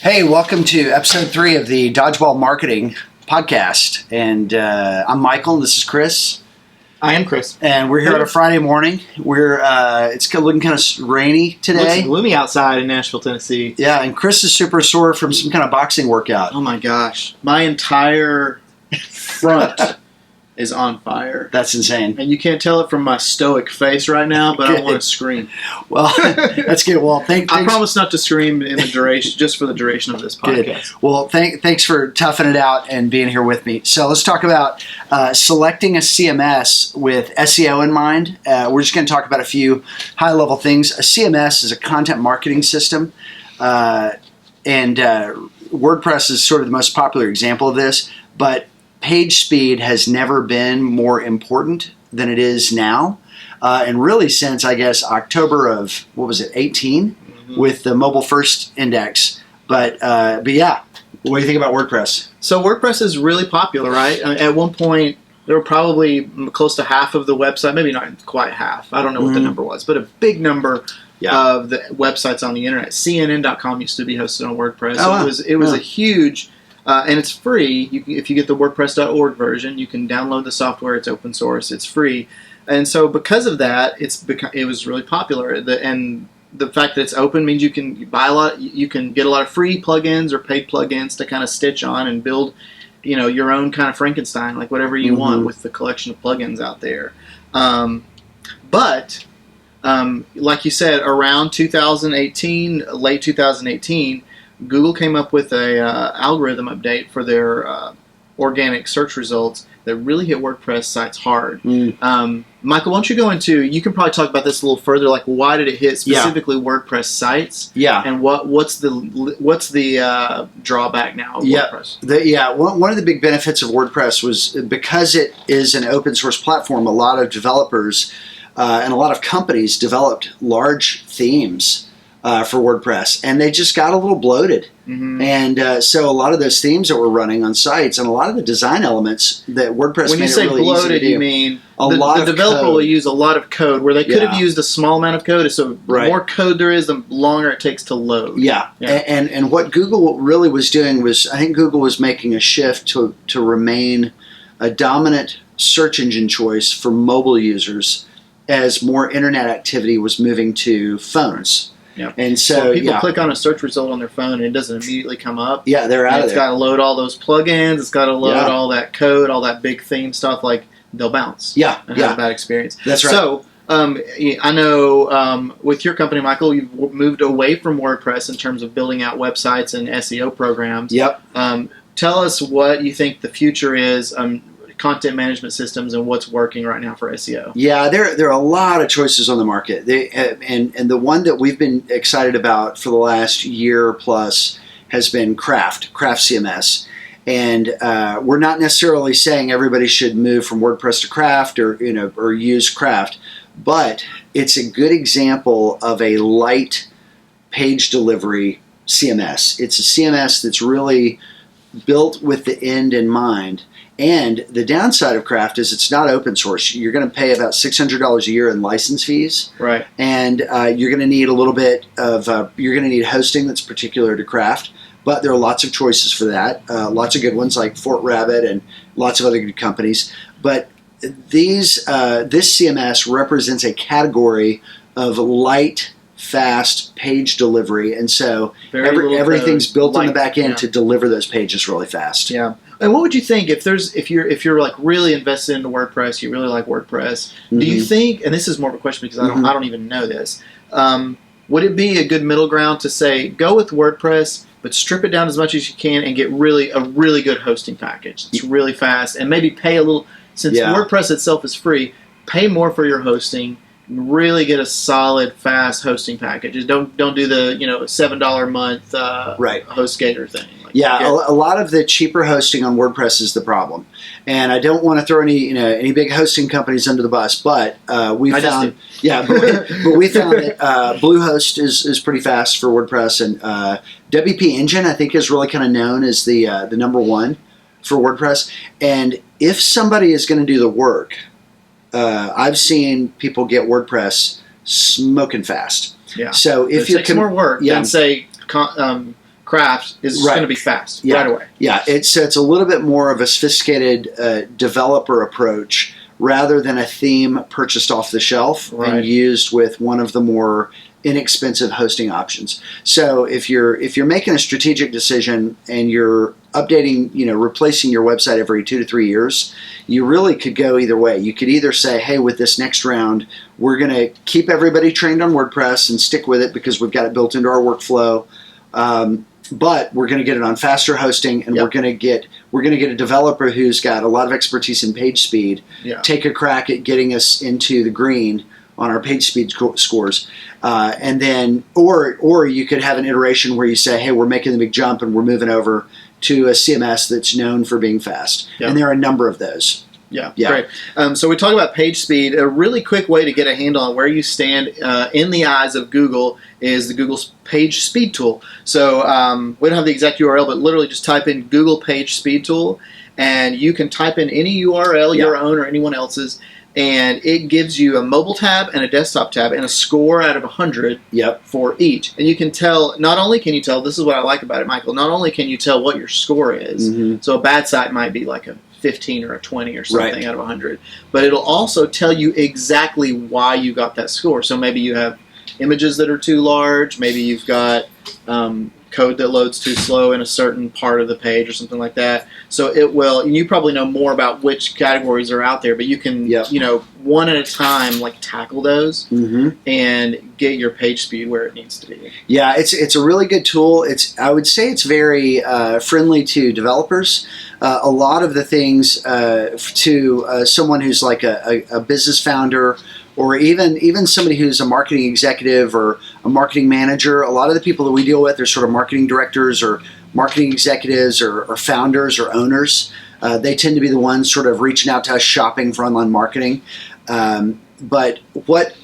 Hey, welcome to episode 3 of the Dodgeball Marketing Podcast. And I'm Michael, and this is Chris. I am Chris. And we're here on a Friday morning. It's looking kind of rainy today. It's gloomy outside in Nashville, Tennessee. Yeah, and Chris is super sore from some kind of boxing workout. Oh my gosh. My entire front is on fire. That's insane. And you can't tell it from my stoic face right now, but I want to scream. Well, that's good. Well, thanks. I promise not to scream in the duration, just for the duration of this podcast. Good. Well, thanks for toughing it out and being here with me. So let's talk about selecting a CMS with SEO in mind. We're just going to talk about a few high-level things. A CMS is a content marketing system, and WordPress is sort of the most popular example of this, but page speed has never been more important than it is now. And really since, I guess, October of, 18? Mm-hmm. With the mobile first index. But yeah, what do you think about WordPress? So WordPress is really popular, right? At one point, there were probably close to half of the website, maybe not quite half. I don't know what the number was, but a big number of the websites on the internet. CNN.com used to be hosted on WordPress. Oh, it was a huge... and it's free. If you get the WordPress.org version, you can download the software. It's open source. It's free, and so because of that, it was really popular. And the fact that it's open means you can buy a lot. You can get a lot of free plugins or paid plugins to kind of stitch on and build, your own kind of Frankenstein, like whatever you want with the collection of plugins out there. But like you said, around 2018, late 2018. Google came up with a algorithm update for their organic search results that really hit WordPress sites hard. Michael, why don't you go into? You can probably talk about this a little further. Like, why did it hit specifically WordPress sites? Yeah, and what's the drawback now of WordPress? One of the big benefits of WordPress was because it is an open source platform. A lot of developers and a lot of companies developed large themes for WordPress, and they just got a little bloated. And so a lot of those themes that were running on sites and a lot of the design elements that WordPress when made you say it really bloated, easy to do, you mean the developer code will use a lot of code where they could have used a small amount of code. So the more code there is, the longer it takes to load. And what Google really was doing was, I think Google was making a shift to remain a dominant search engine choice for mobile users as more internet activity was moving to phones. Yep. And so people click on a search result on their phone and it doesn't immediately come up. Yeah, they're out of there. It's got to load all those plugins. It's got to load all that code, all that big theme stuff. Like, they'll bounce. And have a bad experience. That's right. So I know with your company, Michael, you've moved away from WordPress in terms of building out websites and SEO programs. Yep. Tell us what you think the future is. Content management systems and what's working right now for SEO. Yeah, there are a lot of choices on the market. And the one that we've been excited about for the last year plus has been Craft CMS. And we're not necessarily saying everybody should move from WordPress to Craft or use Craft, but it's a good example of a light page delivery CMS. It's a CMS that's really built with the end in mind. And the downside of Craft is it's not open source. You're going to pay about $600 a year in license fees. Right. And you're going to need a little bit of, you're going to need hosting that's particular to Craft. But there are lots of choices for that. Lots of good ones like Fort Rabbit and lots of other good companies. But this CMS represents a category of light, fast page delivery. And so everything's built on the back end to deliver those pages really fast. Yeah. And what would you think if you're like really invested into WordPress, you really like WordPress? Do you think? And this is more of a question because I don't even know this. Would it be a good middle ground to say go with WordPress, but strip it down as much as you can and get a really good hosting package? It's really fast, and maybe pay a little since WordPress itself is free. Pay more for your hosting. Really get a solid, fast hosting package. Don't do the $7 a month HostGator thing. A lot of the cheaper hosting on WordPress is the problem, and I don't want to throw any big hosting companies under the bus, but we found that Bluehost is pretty fast for WordPress, and WP Engine I think is really kind of known as the number one for WordPress. And if somebody is going to do the work, I've seen people get WordPress smoking fast. Yeah. So if it takes more work than say craft is Right. going to be fast Yeah. right away. Yeah, it's a little bit more of a sophisticated developer approach rather than a theme purchased off the shelf Right. and used with one of the more inexpensive hosting options. So if you're making a strategic decision and you're updating, replacing your website every 2 to 3 years, you really could go either way. You could either say, hey, with this next round, we're going to keep everybody trained on WordPress and stick with it because we've got it built into our workflow. But we're going to get it on faster hosting, and Yep. we're going to get a developer who's got a lot of expertise in page speed. Yeah. Take a crack at getting us into the green on our page speed scores, and then or you could have an iteration where you say, hey, we're making the big jump and we're moving over to a CMS that's known for being fast, Yep. and there are a number of those. Yeah, Yeah. great. So we talk about page speed. A really quick way to get a handle on where you stand in the eyes of Google is the Google Page Speed Tool. So we don't have the exact URL, but literally just type in Google Page Speed Tool, and you can type in any URL, Yeah. your own or anyone else's, and it gives you a mobile tab and a desktop tab and a score out of 100 Yep. for each. And you can tell, not only can you tell, this is what I like about it, Michael, not only can you tell what your score is, Mhm. so a bad site might be like a 15 or a 20 or something Right. out of 100, but it'll also tell you exactly why you got that score. So maybe you have images that are too large, maybe you've got code that loads too slow in a certain part of the page or something like that. So it will, and you probably know more about which categories are out there, but you can, Yep. one at a time, like tackle those Mm-hmm. and get your page speed where it needs to be. Yeah, it's a really good tool. I would say it's very friendly to developers. A lot of the things to someone who's like a business founder, or even somebody who's a marketing executive or a marketing manager. A lot of the people that we deal with are sort of marketing directors or marketing executives or founders or owners. They tend to be the ones sort of reaching out to us shopping for online marketing. But what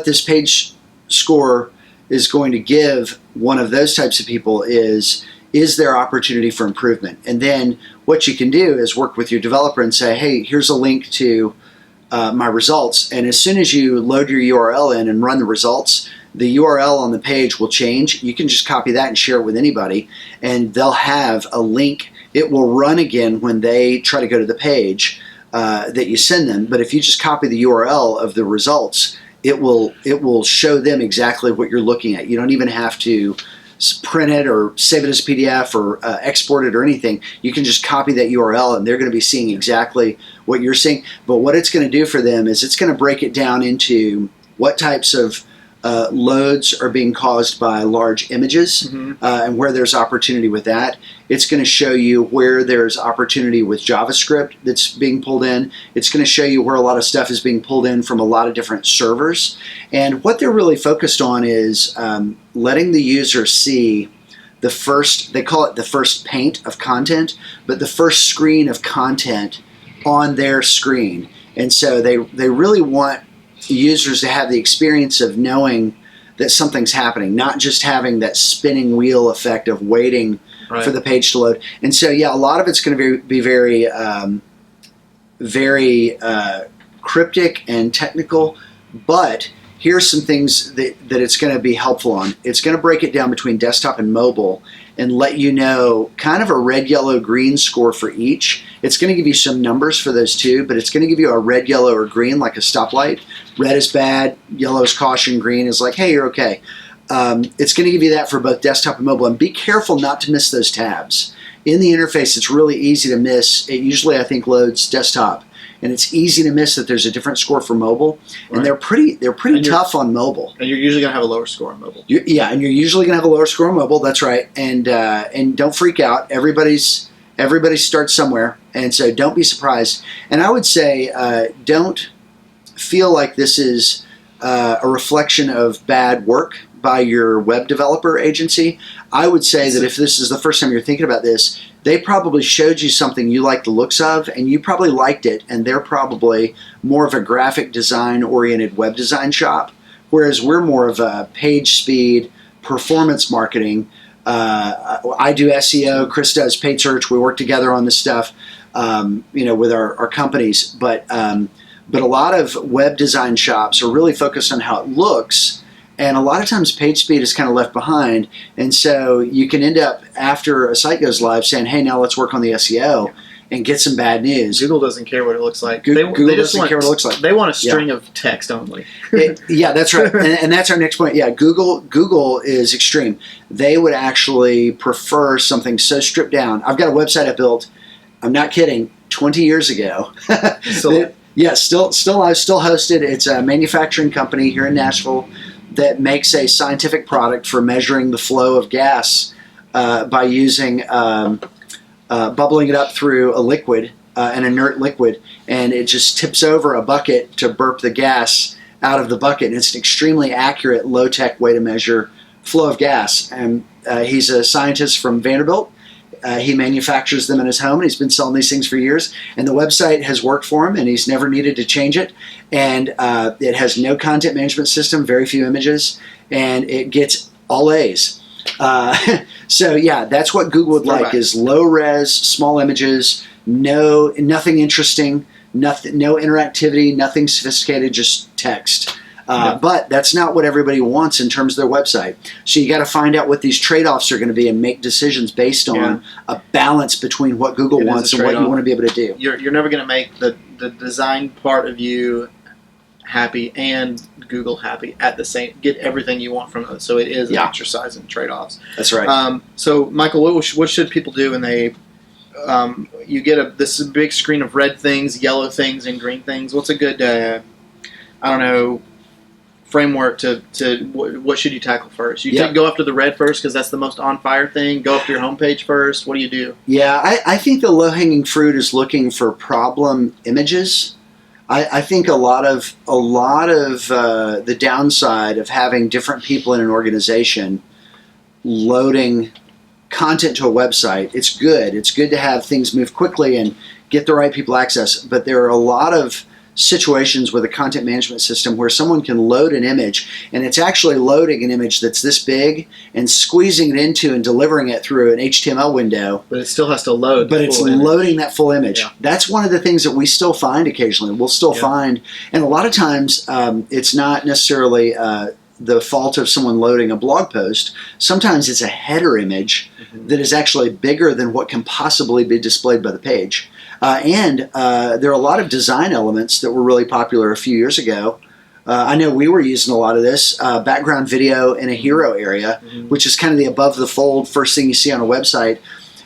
this page score is going to give one of those types of people is there opportunity for improvement? And then what you can do is work with your developer and say, hey, here's a link to my results. And as soon as you load your URL in and run the results, the URL on the page will change. You can just copy that and share it with anybody, and they'll have a link. It will run again when they try to go to the page that you send them. But if you just copy the URL of the results, it will show them exactly what you're looking at. You don't even have to print it or save it as a PDF or export it or anything. You can just copy that URL, and they're going to be seeing exactly what you're seeing. But what it's going to do for them is it's going to break it down into what types of loads are being caused by large images, and where there's opportunity with that. It's going to show you where there's opportunity with JavaScript that's being pulled in. It's going to show you where a lot of stuff is being pulled in from a lot of different servers. And what they're really focused on is letting the user see the first, they call it the first paint of content, but the first screen of content on their screen. And so they really want users to have the experience of knowing that something's happening, not just having that spinning wheel effect of waiting for the page to load. And so, yeah, a lot of it's going to be very, very cryptic and technical, but here's some things that it's going to be helpful on. It's going to break it down between desktop and mobile and let you know kind of a red, yellow, green score for each. It's going to give you some numbers for those two, but it's going to give you a red, yellow, or green like a stoplight. Red is bad, yellow is caution, green is like, hey, you're okay. It's going to give you that for both desktop and mobile. And be careful not to miss those tabs. In the interface, it's really easy to miss. It usually, I think, loads desktop. And it's easy to miss that there's a different score for mobile, and they're pretty tough on mobile. And you're usually going to have a lower score on mobile. And you're usually going to have a lower score on mobile. That's right. And don't freak out. Everybody starts somewhere, and so don't be surprised. And I would say don't feel like this is a reflection of bad work by your web developer agency. I would say that if this is the first time you're thinking about this, they probably showed you something you like the looks of, and you probably liked it, and they're probably more of a graphic design-oriented web design shop, whereas we're more of a page speed, performance marketing. I do SEO, Chris does paid search. We work together on this stuff, with our companies. But a lot of web design shops are really focused on how it looks And a lot of times page speed is kind of left behind. And so you can end up, after a site goes live, saying, hey, now let's work on the SEO and get some bad news. Google doesn't care what it looks like. Google doesn't care what it looks like. They want a string of text only. Yeah, that's right. And that's our next point. Yeah, Google is extreme. They would actually prefer something so stripped down. I've got a website I built, I'm not kidding, 20 years ago. So, yeah, still hosted. It's a manufacturing company here in Nashville that makes a scientific product for measuring the flow of gas by using bubbling it up through a liquid, an inert liquid, and it just tips over a bucket to burp the gas out of the bucket. And it's an extremely accurate, low-tech way to measure flow of gas. And he's a scientist from Vanderbilt. He manufactures them in his home, and he's been selling these things for years. And the website has worked for him, and he's never needed to change it. And it has no content management system, very few images, and it gets all A's. So yeah, that's what Google would like, is low res, small images, nothing interesting, no interactivity, nothing sophisticated, just text. But that's not what everybody wants in terms of their website. So you got to find out what these trade-offs are going to be and make decisions based on a balance between what Google wants and what you want to be able to do. You're never going to make the design part of you happy and Google happy at the same. Get everything you want from it. So it is an exercise in trade-offs. That's right. So Michael, what should people do when they you get this big screen of red things, yellow things, and green things? What's a good framework to what should you tackle first? Go after the red first because that's the most on fire thing. Go after your homepage first. What do you do? Yeah, I think the low hanging fruit is looking for problem images. I think a lot of the downside of having different people in an organization loading content to a website, it's good. It's good to have things move quickly and get the right people access. But there are a lot of situations with a content management system where someone can load an image, and it's actually loading an image that's this big and squeezing it into and delivering it through an HTML window. But it still has to load. But it's loading that full image. Yeah. That's one of the things that we still find occasionally. We'll still find, and a lot of times it's not necessarily the fault of someone loading a blog post. Sometimes it's a header image that is actually bigger than what can possibly be displayed by the page. And there are a lot of design elements that were really popular a few years ago. I know we were using a lot of this, background video in a hero area, which is kind of the above the fold first thing you see on a website,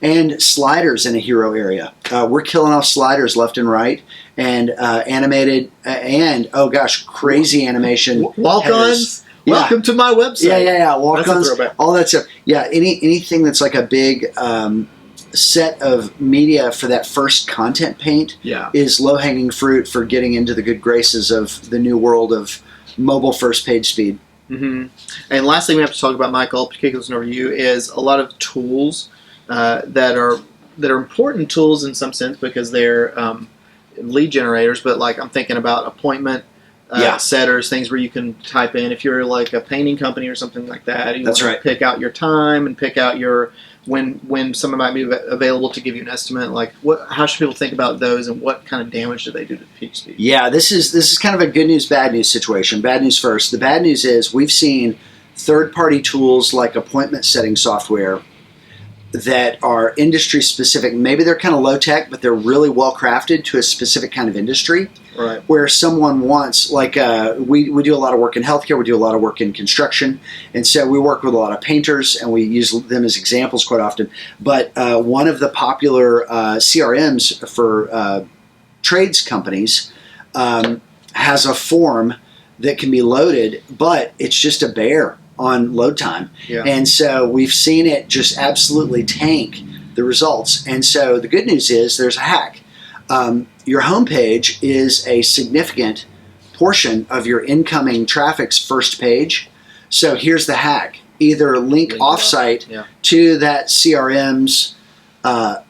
and sliders in a hero area. We're killing off sliders left and right, and animated, and oh gosh, crazy animation. Walk-ons? Welcome to my website. Yeah. Walk-ons, all that stuff. Yeah, anything that's like a big set of media for that first content paint is low-hanging fruit for getting into the good graces of the new world of mobile first page speed. And last thing we have to talk about, Michael, particularly over you, is a lot of tools that are important tools in some sense because they're lead generators. But like I'm thinking about appointment setters, things where you can type in if you're like a painting company or something like that. You want to pick out your time and pick out your when someone might be available to give you an estimate. Like how should people think about those, and what kind of damage do they do to page speed? Yeah, this is kind of a good news, bad news situation. Bad news first. The bad news is we've seen third-party tools like appointment setting software that are industry specific. Maybe they're kind of low tech, but they're really well crafted to a specific kind of industry. Right. Where someone wants, like we do a lot of work in healthcare, we do a lot of work in construction, and so we work with a lot of painters, and we use them as examples quite often. But one of the popular CRMs for trades companies has a form that can be loaded, but it's just a bear on load time. And so we've seen it just absolutely tank the results. And so the good news is there's a hack. Your homepage is a significant portion of your incoming traffic's first page. So here's the hack. Either link offsite to that CRM's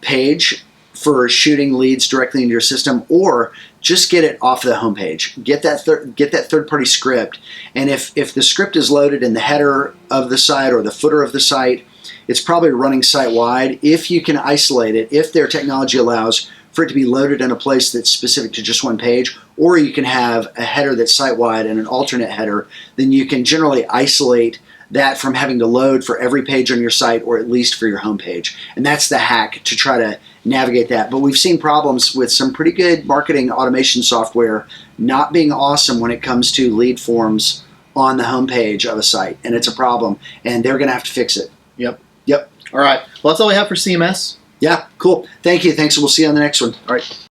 page for shooting leads directly into your system, or just get it off the homepage. Get that third-party script, and if the script is loaded in the header of the site or the footer of the site, it's probably running site-wide. If you can isolate it, if their technology allows for it to be loaded in a place that's specific to just one page, or you can have a header that's site-wide and an alternate header, then you can generally isolate that from having to load for every page on your site, or at least for your home page. And that's the hack to try to navigate that. But we've seen problems with some pretty good marketing automation software not being awesome when it comes to lead forms on the home page of a site. And it's a problem, and they're going to have to fix it. Yep. Yep. All right. Well, that's all we have for CMS. Yeah, cool. Thank you. Thanks, and we'll see you on the next one. All right.